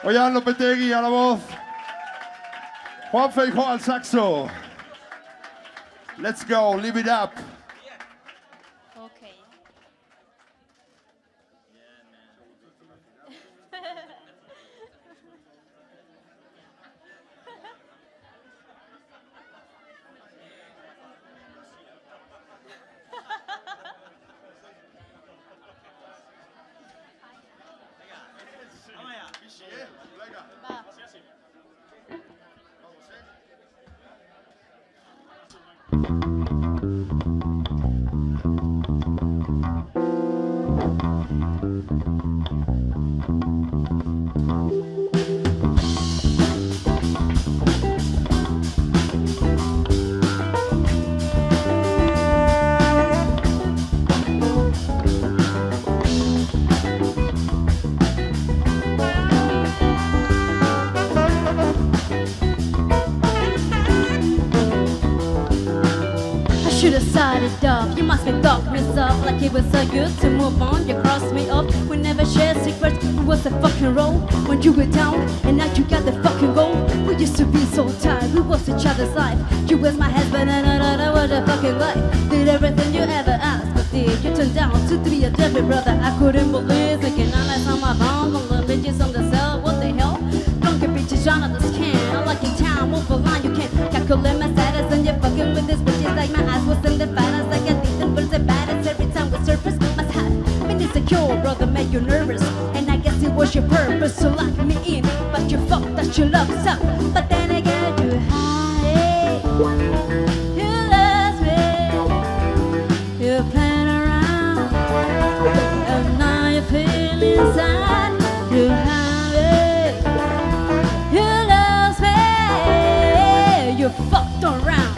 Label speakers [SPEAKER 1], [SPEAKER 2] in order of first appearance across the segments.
[SPEAKER 1] Ollán Lopetegui a la voz. Juan Feijó al saxo. Let's go, live it up.
[SPEAKER 2] Okay. Va. Should have sided up, you must be darkness up. Like it was so good to move on. You crossed me up, we never shared secrets. It was a fucking roll when you were down, and now you got the fucking goal. We used to be so tired, we was each other's life. You was my husband and I was a fucking life. Did everything you ever asked, but did you turn down to be a devil brother? I couldn't believe it, and I on my bones on the bitches on the cell. What the hell? Drunken bitches on the scan. I'm like in town, move a line, you can't calculate my status, and you're fucking with this bitches like my ass was in the finals. Like a decent but the baddest every time we surface. Must have been insecure, brother, made you nervous, and I guess it was your purpose to lock me in. But you fucked that your love sucked. But then again, you hide, you lost me, you playing around, and now you feel inside. You have it, you lost me, you fucked around,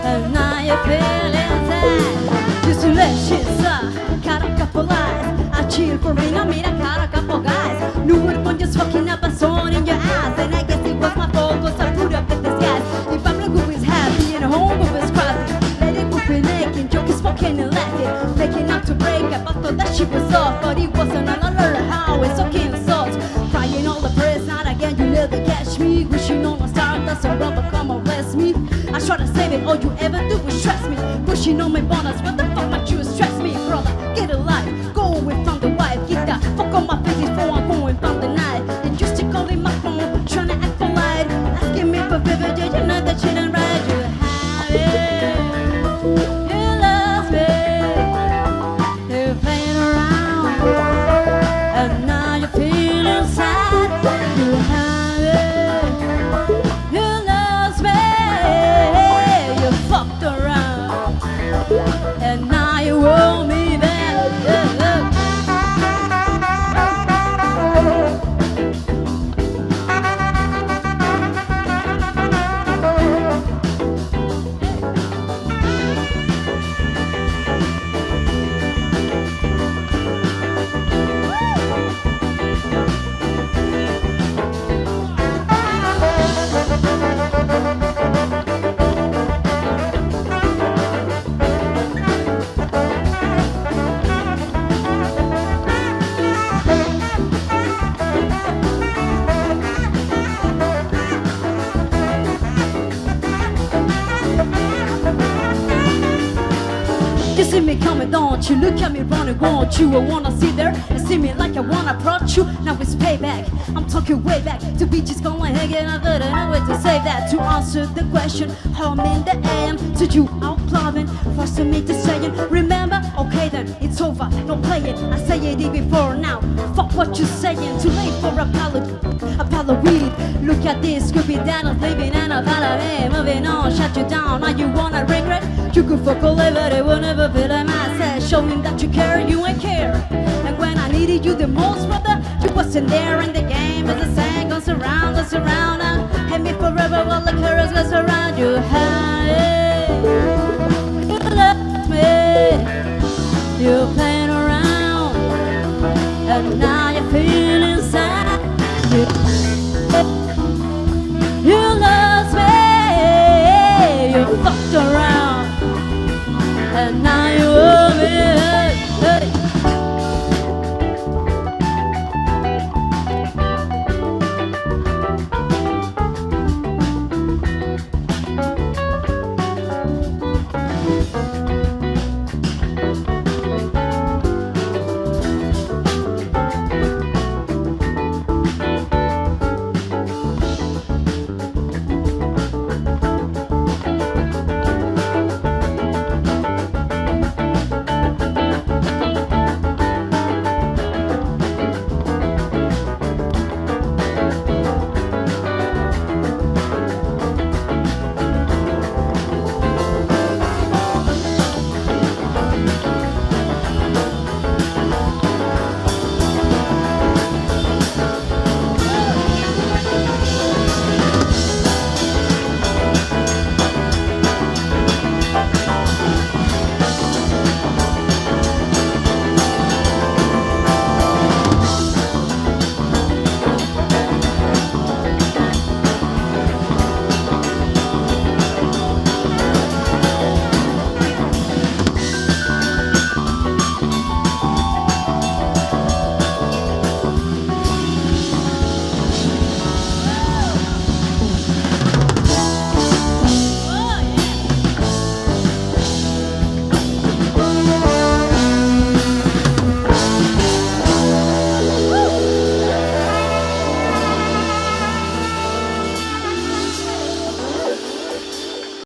[SPEAKER 2] and now you feel inside. Just to let shit suck, got a couple eyes. I chill for me, I mean I got a couple guys. Knew it when just fucking up a song in your eyes, and I guess it was my fault, cause I put up with this guys. If I'm who is happy and home who is crappy, let it whoop and naked, joke is fucking and laughing. Making up to break up, I thought that shit was off, but it wasn't. I learned how it's okay in salt. Crying all the prayers, not again, you never catch me. Wishing on a star, that's a rubber, come on, bless me. I try to save it, all you ever do is stress me. Pushing on my bonus, what the fuck might you stress me, brother? Get a life, go away from the wife. Get that fuck on my face before I'm going from the night. And you still calling my phone, trying to act polite, asking me for favor, did you know that shit ain't right? You have it, you lost me, you're playing around, and now you feel inside. You have it, you lost me, you fucked around, and now you owe me back. You see me coming, don't you? Look at me running, won't you? I wanna sit there and see me like I wanna approach you. Now it's payback, I'm talking way back to beaches going hanging. I don't know way to say that. To answer the question, how I'm in the AM. To you out clubbing, first to me to saying, remember? Okay then, it's over, don't play it. I say it before now, fuck what you saying. Too late for Apollo weed. Look at this, could be that I'm living and I'm moving on, shut you down. Now you wanna regret? You could fuck all over, they will never feel like myself. Showing that you care, you ain't care. And when I needed you the most, brother, you wasn't there. And the game is the same, goes around, and hit me forever while the chorus goes